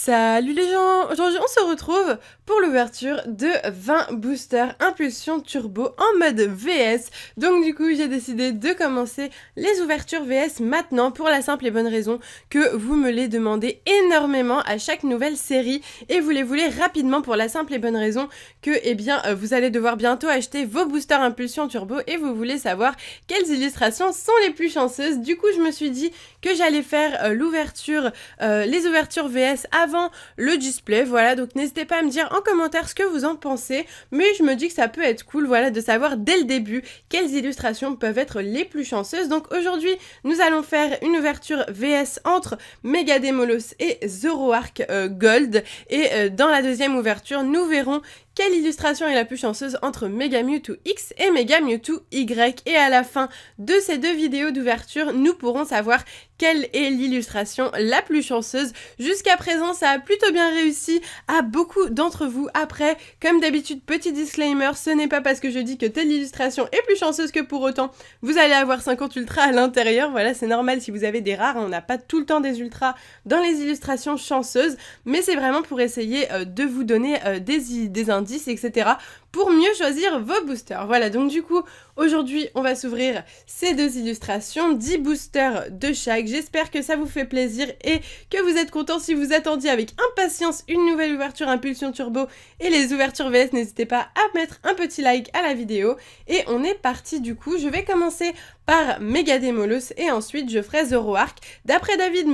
Salut les gens! Aujourd'hui on se retrouve pour l'ouverture de 20 boosters Impulsion Turbo en mode VS. Donc du coup j'ai décidé de commencer les ouvertures VS maintenant pour la simple et bonne raison que vous me les demandez énormément à chaque nouvelle série et vous les voulez rapidement pour la simple et bonne raison que vous allez devoir bientôt acheter vos boosters Impulsion Turbo et vous voulez savoir quelles illustrations sont les plus chanceuses. Du coup je me suis dit que j'allais faire les ouvertures VS avant le display, voilà, donc n'hésitez pas à me dire en commentaire ce que vous en pensez, mais je me dis que ça peut être cool, voilà, de savoir dès le début quelles illustrations peuvent être les plus chanceuses. Donc aujourd'hui, nous allons faire une ouverture VS entre Mega Démolos et Zoroark Gold, et dans la deuxième ouverture, nous verrons quelle illustration est la plus chanceuse entre Mega Mewtwo X et Mega Mewtwo Y. Et à la fin de ces deux vidéos d'ouverture, nous pourrons savoir quelle est l'illustration la plus chanceuse. Jusqu'à présent, ça a plutôt bien réussi à beaucoup d'entre vous. Après, comme d'habitude, petit disclaimer, ce n'est pas parce que je dis que telle illustration est plus chanceuse que pour autant vous allez avoir 50 ultras à l'intérieur. Voilà, c'est normal si vous avez des rares, on n'a pas tout le temps des ultras dans les illustrations chanceuses, mais c'est vraiment pour essayer de vous donner des indices, etc. pour mieux choisir vos boosters. Voilà, donc du coup, aujourd'hui, on va s'ouvrir ces deux illustrations, 10 boosters de chaque. J'espère que ça vous fait plaisir et que vous êtes contents. Si vous attendiez avec impatience une nouvelle ouverture Impulsion Turbo et les ouvertures VS, n'hésitez pas à mettre un petit like à la vidéo. Et on est parti du coup. Je vais commencer par Mega Démolos et ensuite je ferai Zoroark. D'après David,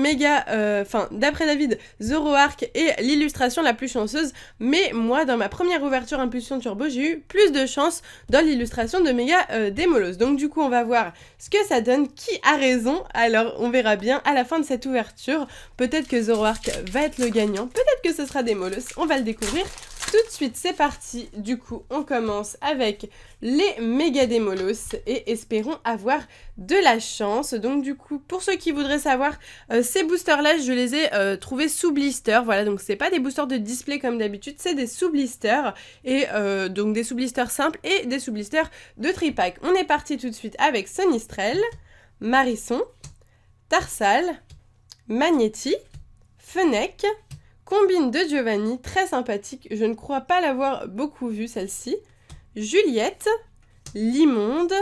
Zoroark est l'illustration la plus chanceuse, mais moi, dans ma première ouverture Impulsion Turbo, j'ai eu plus de chance dans l'illustration de Mega Démolos. Donc du coup, on va voir ce que ça donne, qui a raison. Alors, on verra bien à la fin de cette ouverture. Peut-être que Zoroark va être le gagnant, peut-être que ce sera Démolos, on va le découvrir tout de suite. C'est parti, du coup, on commence avec les Mega Démolos et espérons avoir de la chance. Donc du coup, pour ceux qui voudraient savoir, ces boosters-là, je les ai trouvés sous blister. Voilà, donc c'est pas des boosters de display comme d'habitude, c'est des sous-blisters. Et donc des sous-blisters simples et des sous-blisters de tripack. On est parti tout de suite avec Sonistrel, Marisson, Tarsal, Magnéti, Fennec, Combine de Giovanni, très sympathique, je ne crois pas l'avoir beaucoup vue celle-ci, Juliette, Limonde,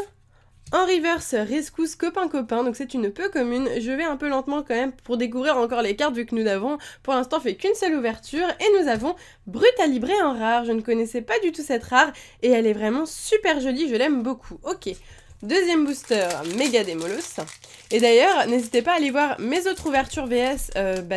en reverse Rescousse copain, donc c'est une peu commune. Je vais un peu lentement quand même pour découvrir encore les cartes vu que nous n'avons pour l'instant fait qu'une seule ouverture. Et nous avons Brutalibré en rare, je ne connaissais pas du tout cette rare et elle est vraiment super jolie, je l'aime beaucoup. Ok. Deuxième booster, Mega Démolos. Et d'ailleurs, n'hésitez pas à aller voir mes autres ouvertures VS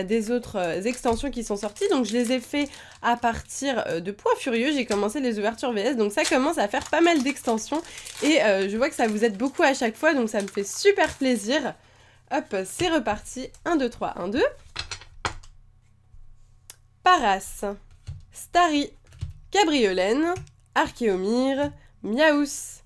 des autres extensions qui sont sorties. Donc je les ai fait à partir de Poids Furieux. J'ai commencé les ouvertures VS, donc ça commence à faire pas mal d'extensions. Et je vois que ça vous aide beaucoup à chaque fois, donc ça me fait super plaisir. Hop, c'est reparti. 1, 2, 3, 1, 2. Paras, Starry, Cabriolène, Archéomire, Miaous,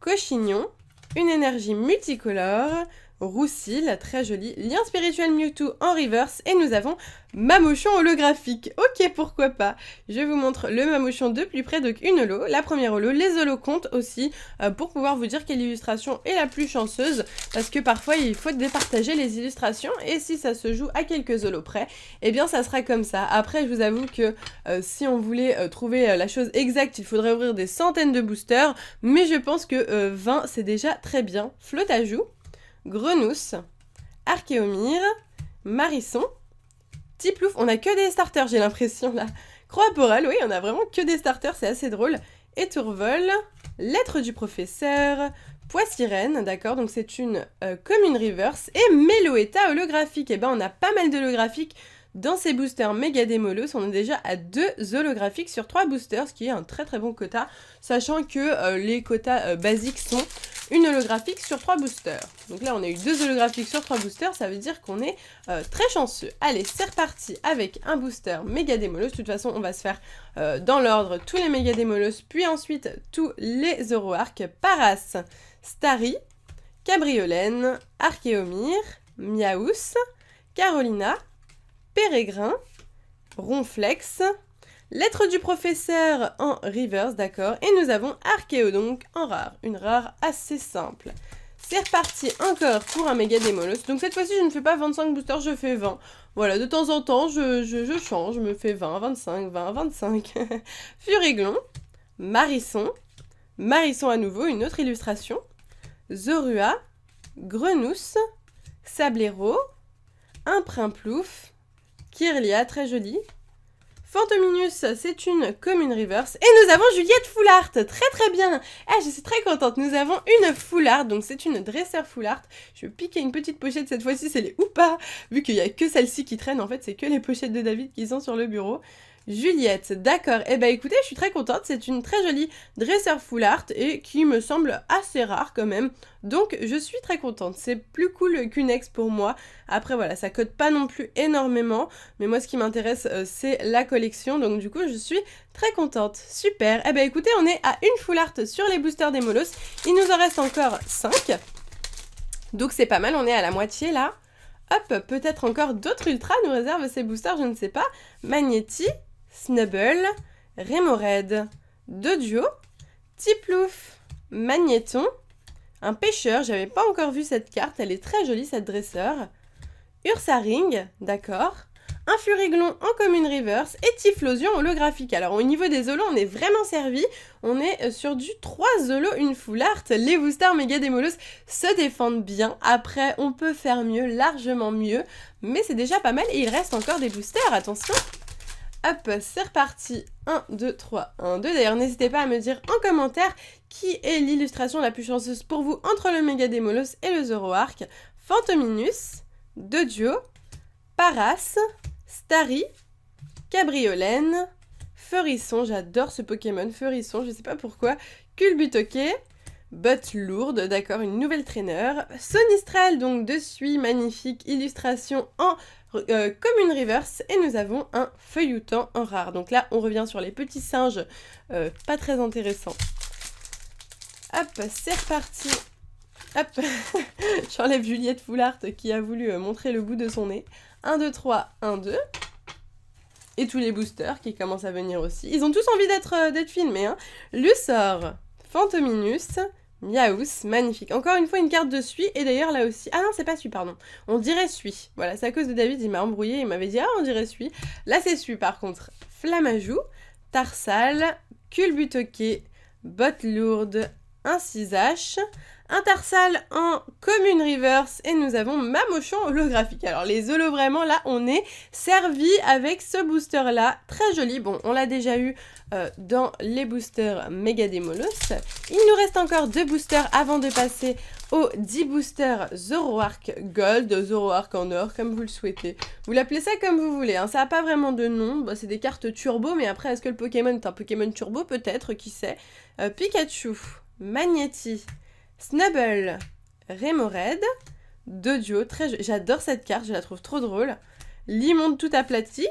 Cochignon, une énergie multicolore, Roussil, très joli, lien spirituel Mewtwo en reverse, et nous avons Mamouchon holographique. Ok, pourquoi pas. Je vous montre le Mamouchon de plus près, donc une holo, la première holo, les holos comptent aussi, pour pouvoir vous dire quelle illustration est la plus chanceuse, parce que parfois il faut départager les illustrations, et si ça se joue à quelques holos près, eh bien ça sera comme ça. Après, je vous avoue que si on voulait trouver la chose exacte, il faudrait ouvrir des centaines de boosters, mais je pense que 20 c'est déjà très bien. Flottajoux, Grenousse, Archéomire, Marisson, Tiplouf, on a que des starters j'ai l'impression là. Croaporal, oui, on a vraiment que des starters, c'est assez drôle. Étourvol, Lettre du Professeur, Poissirène, d'accord, donc c'est une commune reverse, et Meloetta holographique. Et ben on a pas mal d'holographiques dans ces boosters Mega Démolos. On est déjà à 2 holographiques sur 3 boosters, ce qui est un très très bon quota, sachant que les quotas basiques sont une holographique sur 3 boosters. Donc là, on a eu 2 holographiques sur 3 boosters, ça veut dire qu'on est très chanceux. Allez, c'est reparti avec un booster Mega Démolos. De toute façon, on va se faire dans l'ordre tous les Mega Démolos, puis ensuite tous les Zoroark. Paras, Starry, Cabriolène, Archéomire, Miaous, Carolina, Pérégrin, Ronflex, Lettre du Professeur en reverse, d'accord, et nous avons Archéo donc en rare, une rare assez simple. C'est reparti encore pour un Mega Démolos, donc cette fois-ci je ne fais pas 25 boosters, je fais 20. Voilà, de temps en temps, je change, je me fais 20, 25, 20, 25. Furiglon, Marisson, Marisson à nouveau, une autre illustration, Zorua, Grenousse, Sablero, un Primplouf, Kirlia, très joli, Fantominus, c'est une commune reverse. Et nous avons Juliette Full Art, très très bien. Ah, je suis très contente, nous avons une Full Art, donc c'est une dresseur Full Art. Je vais piquer une petite pochette cette fois-ci, c'est les ou pas, vu qu'il n'y a que celle-ci qui traîne, en fait c'est que les pochettes de David qui sont sur le bureau. Juliette, d'accord. Eh ben écoutez, je suis très contente, c'est une très jolie dresseur Full Art et qui me semble assez rare quand même. Donc je suis très contente, c'est plus cool qu'une ex pour moi. Après voilà, ça cote pas non plus énormément, mais moi ce qui m'intéresse c'est la collection, donc du coup je suis très contente. Super. Eh ben écoutez, on est à une Full Art sur les boosters des Molos, il nous en reste encore 5. Donc c'est pas mal, on est à la moitié là. Hop, peut-être encore d'autres ultras nous réservent ces boosters, je ne sais pas. Magnéti, Snubble, Rémored, Dodio, Tiplouf, Magnéton, un pêcheur, j'avais pas encore vu cette carte, elle est très jolie cette dresseur, Ursaring, d'accord, un Furiglon en commune reverse et Typhlosion holographique. Alors au niveau des holos, on est vraiment servi, on est sur du 3 holos, une Full Art. Les boosters méga des Molos se défendent bien, après on peut faire mieux, largement mieux, mais c'est déjà pas mal et il reste encore des boosters, attention. Hop, c'est reparti, 1, 2, 3, 1, 2. D'ailleurs, n'hésitez pas à me dire en commentaire qui est l'illustration la plus chanceuse pour vous entre le Méga Démolos et le Zoroark. Fantominus, Dodio, Paras, Starry, Cabriolène, Feurisson, j'adore ce Pokémon, Feurisson, je sais pas pourquoi, Culbutoke, Botte lourde, d'accord, une nouvelle traîneur, Sonistrel, donc de suie, magnifique, illustration en commune reverse, et nous avons un feuilleton en rare. Donc là, on revient sur les petits singes, pas très intéressants. Hop, c'est reparti. Hop, j'enlève Juliette Full Art qui a voulu montrer le bout de son nez. 1, 2, 3, 1, 2. Et tous les boosters qui commencent à venir aussi. Ils ont tous envie d'être filmés, hein. Lussor, Fantominus, Miaous, magnifique. Encore une fois, une carte de suie. Et d'ailleurs, là aussi... Ah non, c'est pas suie, pardon. On dirait suie. Voilà, c'est à cause de David, il m'a embrouillé. Il m'avait dit, ah, on dirait suie. Là, c'est suie, par contre. Flamajou, Tarsal, Culbutoke, Botte lourde, un Cisache, un Tarsal en commune reverse. Et nous avons Mamochon holographique. Alors, les holos, vraiment, là, on est servi avec ce booster-là. Très joli. Bon, on l'a déjà eu... dans les boosters Méga Démolos. Il nous reste encore 2 boosters avant de passer aux 10 boosters Zoroark Gold, Zoroark en or, comme vous le souhaitez. Vous l'appelez ça comme vous voulez, hein. Ça n'a pas vraiment de nom, bon, c'est des cartes turbo, mais après, est-ce que le Pokémon est un Pokémon turbo? Peut-être, qui sait. Pikachu, Magnéti, Snubble, Rémored, Dodio, j'adore cette carte, je la trouve trop drôle. Limonde tout aplati,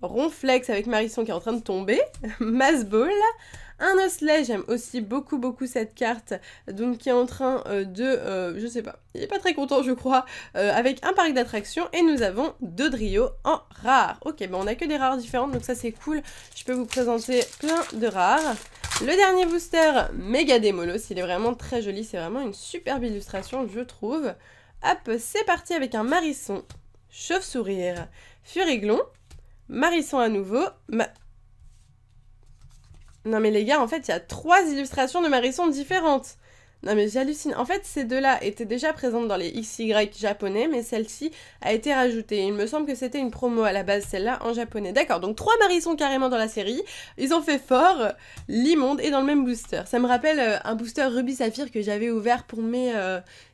Ronflex avec Marisson qui est en train de tomber, Masball, un Osley, j'aime aussi beaucoup cette carte, donc qui est en train je sais pas, il est pas très content je crois, avec un parc d'attractions, et nous avons Dodrio en rare. Ok, bon on a que des rares différentes, donc ça c'est cool, je peux vous présenter plein de rares. Le dernier booster, Méga Démolos, il est vraiment très joli, c'est vraiment une superbe illustration je trouve. Hop, c'est parti avec un Marisson, Chauve-sourire, Furiglon, Marisson à nouveau. Non mais les gars, en fait, il y a 3 illustrations de Marisson différentes. Non mais j'hallucine. En fait, ces deux-là étaient déjà présentes dans les XY japonais, mais celle-ci a été rajoutée. Il me semble que c'était une promo à la base, celle-là, en japonais. D'accord, donc 3 Marissons carrément dans la série. Ils ont fait fort. L'immonde est dans le même booster. Ça me rappelle un booster Ruby Saphir que j'avais ouvert pour mes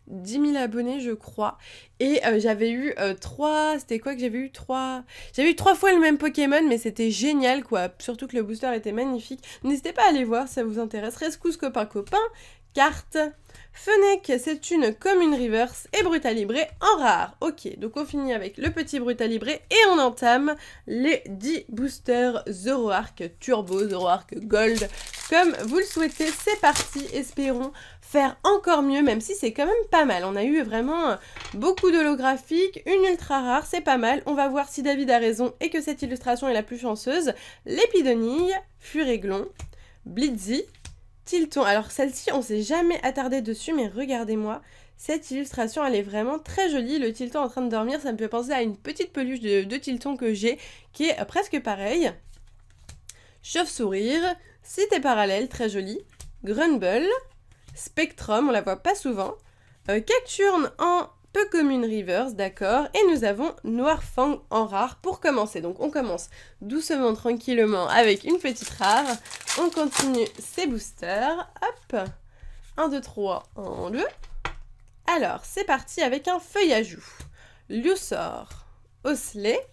10 000 abonnés, je crois. Et j'avais eu 3... C'était quoi que j'avais eu 3... J'avais eu 3 fois le même Pokémon, mais c'était génial, quoi. Surtout que le booster était magnifique. N'hésitez pas à aller voir si ça vous intéresse. Rescousse copain. Carte. Fennec, c'est une commune reverse et Brutalibré en rare. Ok, donc on finit avec le petit Brutalibré et on entame les 10 boosters Zoroark Turbo, Zoroark Gold, comme vous le souhaitez. C'est parti, espérons faire encore mieux, même si c'est quand même pas mal. On a eu vraiment beaucoup d'holographiques, une ultra rare, c'est pas mal. On va voir si David a raison et que cette illustration est la plus chanceuse. Lépidonille, Furéglon, Blitzy, Tilton. Alors celle-ci, on s'est jamais attardé dessus, mais regardez-moi. Cette illustration, elle est vraiment très jolie. Le Tilton en train de dormir, ça me fait penser à une petite peluche de Tilton que j'ai, qui est presque pareille. Chauve-sourire, Cité parallèle, très jolie. Grumble, Spectrum, on la voit pas souvent. Cacturne en peu commune reverse, d'accord. Et nous avons Noirfang en rare pour commencer. Donc on commence doucement, tranquillement avec une petite rare. On continue ces boosters. Hop, 1, 2, 3, 1, 2. Alors, c'est parti avec un feuillajou. Liusor, Osselet,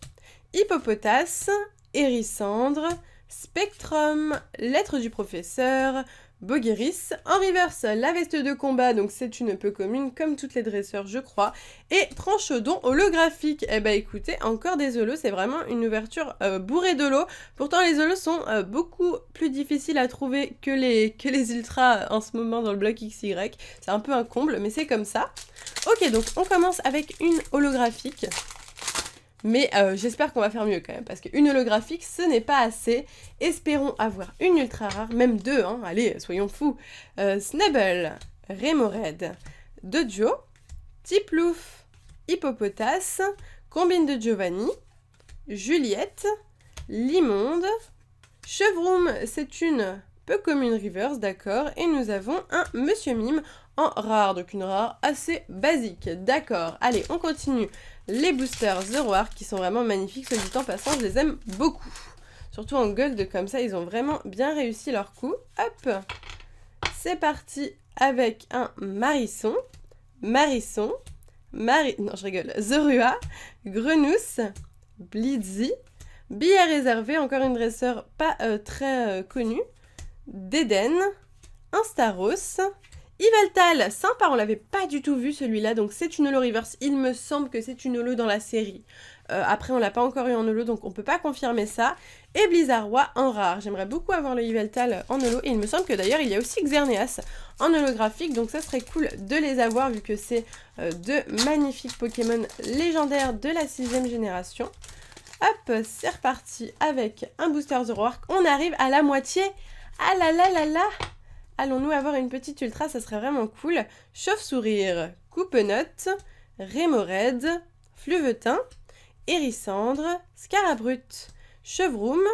Hippopotas, Hérissandre, Spectrum, Lettre du professeur, Bogueris. En reverse, la veste de combat, donc c'est une peu commune comme toutes les dresseurs je crois. Et Tranchodon holographique. Eh ben écoutez, encore des holos, c'est vraiment une ouverture bourrée d'holos. Pourtant les holos sont beaucoup plus difficiles à trouver que les ultras en ce moment dans le bloc XY. C'est un peu un comble, mais c'est comme ça. Ok, donc on commence avec une holographique. Mais j'espère qu'on va faire mieux quand même, parce qu'une holographique, ce n'est pas assez. Espérons avoir une ultra rare, même deux, hein, allez, soyons fous. Snubble, Remoraid, Dojo, Tiplouf, Hippopotas, Combine de Giovanni, Juliette, Limonde, Chevroom, c'est une peu commune reverse, d'accord. Et nous avons un Monsieur Mime en rare, donc une rare assez basique, d'accord. Allez, on continue. Les boosters Zoroark qui sont vraiment magnifiques, soit dit en passant, je les aime beaucoup. Surtout en gold comme ça, ils ont vraiment bien réussi leur coup. Hop, c'est parti avec un Marisson, non je rigole, Zorua, Grenousse, Blitzy, billet réservé, encore une dresseur pas très connue, Deden, Instaros, Yveltal, sympa, on l'avait pas du tout vu celui-là, donc c'est une holo reverse, il me semble que c'est une holo dans la série. Après on l'a pas encore eu en holo, donc on peut pas confirmer ça. Et Blizzardroid en rare, j'aimerais beaucoup avoir le Yveltal en holo, et il me semble que d'ailleurs il y a aussi Xerneas en holographique, donc ça serait cool de les avoir vu que c'est deux magnifiques Pokémon légendaires de la 6ème génération. Hop, c'est reparti avec un booster Zoroark, on arrive à la moitié. Ah là là là là! Allons-nous avoir une petite ultra, ça serait vraiment cool. Chauve-sourire, Coupe-note, Remoraid, Fluvetin, Hérissandre, Scarabrute, Chevroom,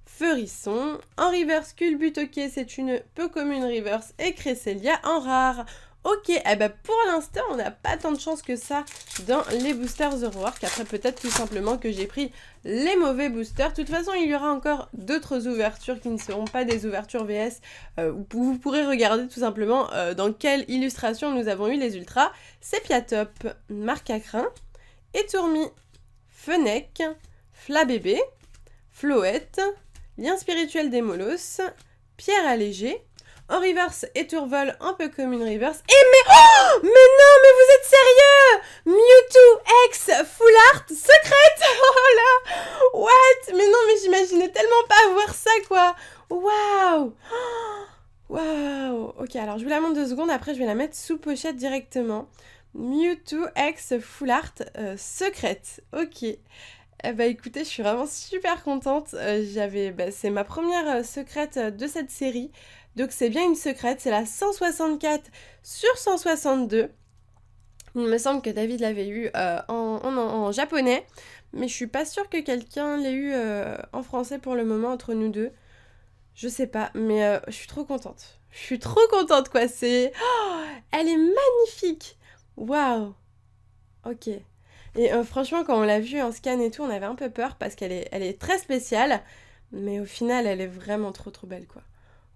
Feurisson. En reverse, Culbute, ok, c'est une peu commune reverse. Et Cresselia en rare. Ok, eh ben pour l'instant, on n'a pas tant de chance que ça dans les boosters Zoroark. Après, peut-être tout simplement que j'ai pris les mauvais boosters. De toute façon, il y aura encore d'autres ouvertures qui ne seront pas des ouvertures VS. Où vous pourrez regarder tout simplement dans quelle illustration nous avons eu les ultras. Sépiatop, Marcacrin, Étourmi, Fennec, Flabébé, Floette, Lien spirituel des Molosses, Pierre allégée. En reverse, Étourvol, un peu comme une reverse. Et mais... Oh, mais non, mais vous êtes sérieux? Mewtwo X Full Art secrète. Oh là. What? Mais non, mais j'imaginais tellement pas avoir ça, quoi. Waouh. Waouh. Ok, alors je vous la montre 2 secondes. Après, je vais la mettre sous pochette directement. Mewtwo X Full Art secrète. Ok. Bah écoutez, je suis vraiment super contente. C'est ma première secrète de cette série. Donc c'est bien une secrète, c'est la 164 sur 162. Il me semble que David l'avait eu en japonais, mais je suis pas sûre que quelqu'un l'ait eu en français pour le moment entre nous deux. Je sais pas, mais je suis trop contente. Je suis trop contente quoi, c'est... Oh, elle est magnifique. Waouh. Ok. Et franchement, quand on l'a vue en scan et tout, on avait un peu peur parce qu'elle est très spéciale, mais au final, elle est vraiment trop trop belle quoi.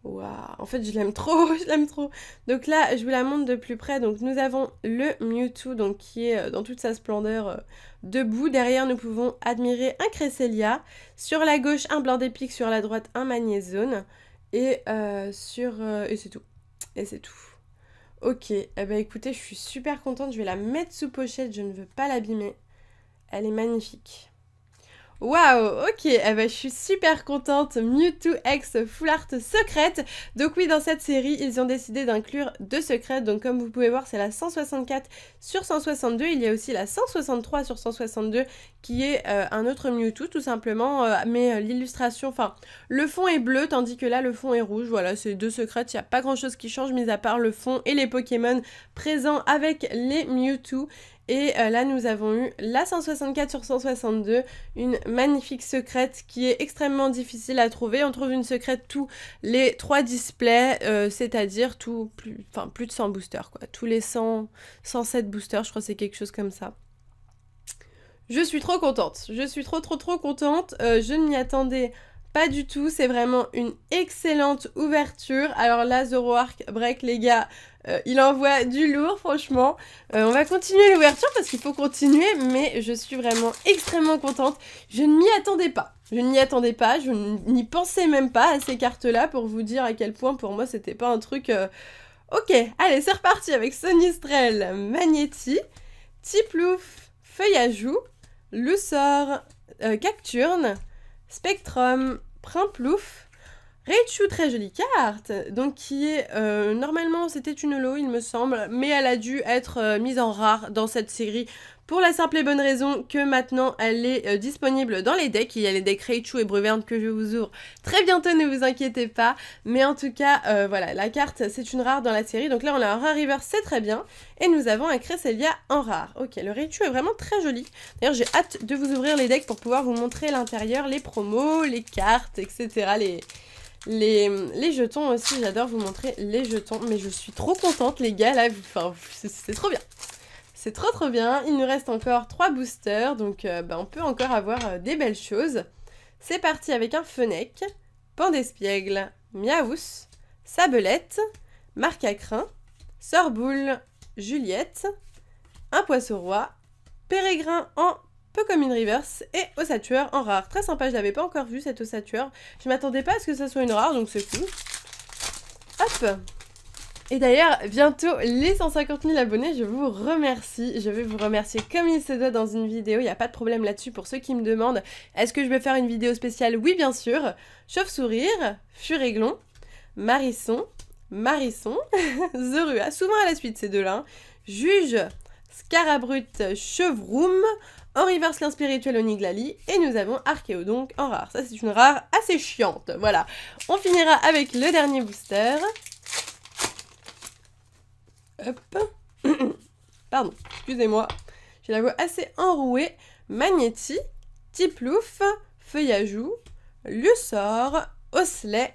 Waouh, en fait je l'aime trop, je l'aime trop. Donc là, je vous la montre de plus près. Donc nous avons le Mewtwo donc, qui est dans toute sa splendeur debout. Derrière, nous pouvons admirer un Cresselia. Sur la gauche, un Blindepic. Sur la droite, un Magnézone. Et c'est tout. Et c'est tout. Ok, eh ben écoutez, je suis super contente. Je vais la mettre sous pochette, je ne veux pas l'abîmer. Elle est magnifique. Waouh, ok, eh ben, je suis super contente. Mewtwo X Full Art secrète. Donc oui, dans cette série, ils ont décidé d'inclure 2 secrètes. Donc comme vous pouvez voir, c'est la 164 sur 162. Il y a aussi la 163 sur 162 qui est un autre Mewtwo tout simplement. Mais l'illustration, enfin, le fond est bleu tandis que là, le fond est rouge. Voilà, c'est 2 secrètes. Il n'y a pas grand chose qui change mis à part le fond et les Pokémon présents avec les Mewtwo. Et là, nous avons eu la 164 sur 162, une magnifique secrète qui est extrêmement difficile à trouver. On trouve une secrète tous les 3 displays, c'est-à-dire plus de 100 boosters, quoi. Tous les 107 boosters, je crois que c'est quelque chose comme ça. Je suis trop contente. Je suis trop contente. Je ne m'y attendais pas du tout. C'est vraiment une excellente ouverture. Alors là, Zoroark Break, les gars, il envoie du lourd, franchement. On va continuer l'ouverture parce qu'il faut continuer, mais je suis vraiment extrêmement contente. Je ne m'y attendais pas. Je n'y attendais pas, je n'y pensais même pas à ces cartes-là pour vous dire à quel point pour moi c'était pas un truc... Ok, allez, c'est reparti avec Sonistrel, Magnéti, Tiplouf, Feuillajou, Lussor, Cacturne, Spectrum, Primplouf, Raichu, très jolie carte, donc qui est, normalement c'était une holo il me semble, mais elle a dû être mise en rare dans cette série pour la simple et bonne raison que maintenant elle est disponible dans les decks. Il y a les decks Raichu et Bruverne que je vous ouvre très bientôt, ne vous inquiétez pas, mais en tout cas, voilà, la carte c'est une rare dans la série, donc là on a un rare reverse, c'est très bien, et nous avons un Cresselia en rare. Ok, le Raichu est vraiment très joli, d'ailleurs j'ai hâte de vous ouvrir les decks pour pouvoir vous montrer l'intérieur, les promos, les cartes, etc., les jetons aussi, j'adore vous montrer les jetons, mais je suis trop contente les gars, là, enfin, c'est trop bien. C'est trop bien, il nous reste encore 3 boosters, donc on peut encore avoir des belles choses. C'est parti avec un Fennec, Pandespiègle, Miaous, Sabelette, Marcacrin, Sorboule, Juliette, un Poisson-Roi, Pérégrin en Pokémon Reverse et Ossatueur en rare. Très sympa, je l'avais pas encore vu cette Ossatueur. Je m'attendais pas à ce que ça soit une rare, donc c'est cool. Hop! Et d'ailleurs, bientôt les 150 000 abonnés, je vous remercie. Je vais vous remercier comme il se doit dans une vidéo, il n'y a pas de problème là-dessus pour ceux qui me demandent. Est-ce que je vais faire une vidéo spéciale? Oui, bien sûr. Chauve-sourire, Furéglon, Marisson, Zorua, souvent à la suite ces deux-là. Hein. Juge, Scarabrut, Chevroum, en reverse l'un spirituel Oniglali, et nous avons Archéodonc en rare. Ça c'est une rare assez chiante, voilà. On finira avec le dernier booster. Hop. Pardon, excusez-moi. J'ai la voix assez enrouée. Magnéti, Tiplouf, Feuillajou, Lussor, Osselet,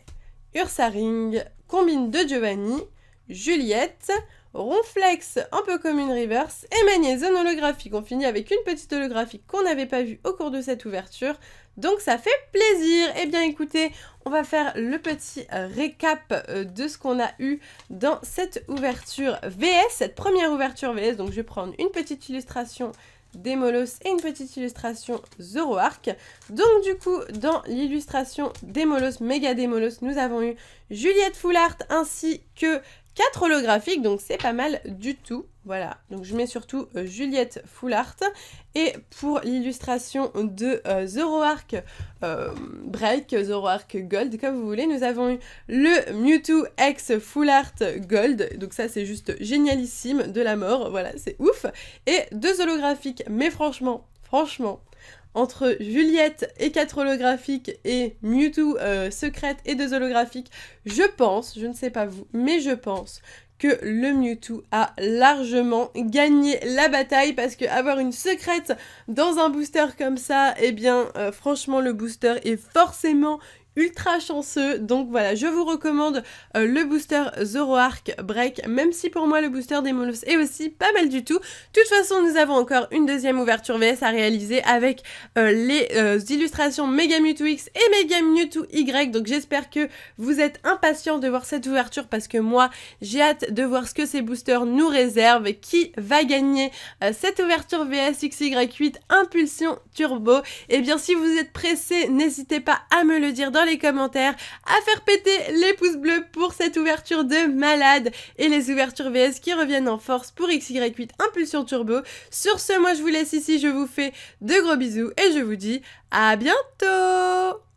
Ursaring, Combine de Giovanni, Juliette, Ronflex en Pokémon Reverse et Magnézone holographique. On finit avec une petite holographique qu'on n'avait pas vue au cours de cette ouverture. Donc ça fait plaisir. Eh bien écoutez, on va faire le petit récap de ce qu'on a eu dans cette ouverture VS, cette première ouverture VS. Donc je vais prendre une petite illustration Démolos et une petite illustration Zoroark. Donc du coup, dans l'illustration Démolos, Méga Démolos, nous avons eu Juliette Full Art ainsi que 4 holographiques, donc c'est pas mal du tout. Voilà, donc je mets surtout Juliette Full Art. Et pour l'illustration de Zoroark Break, Zoroark Gold, comme vous voulez, nous avons eu le Mewtwo X Full Art Gold. Donc ça, c'est juste génialissime, de la mort, voilà, c'est ouf. Et 2 holographiques, mais franchement, entre Juliette et 4 holographiques et Mewtwo secrète et 2 holographiques, je pense, je ne sais pas vous, mais je pense que le Mewtwo a largement gagné la bataille parce que avoir une secrète dans un booster comme ça, eh bien franchement le booster est forcément ultra chanceux, donc voilà, je vous recommande le booster Zoroark Break, même si pour moi le booster Démolos est aussi pas mal du tout. De toute façon, nous avons encore une deuxième ouverture VS à réaliser avec les illustrations Mega Mewtwo X et Mega Mewtwo Y, donc j'espère que vous êtes impatients de voir cette ouverture parce que moi, j'ai hâte de voir ce que ces boosters nous réservent, qui va gagner cette ouverture VS XY8 Impulsion Turbo. Et bien si vous êtes pressés, n'hésitez pas à me le dire dans dans les commentaires, à faire péter les pouces bleus pour cette ouverture de malade et les ouvertures VS qui reviennent en force pour XY8 Impulsion Turbo. Sur ce, moi je vous laisse ici, je vous fais de gros bisous et je vous dis à bientôt!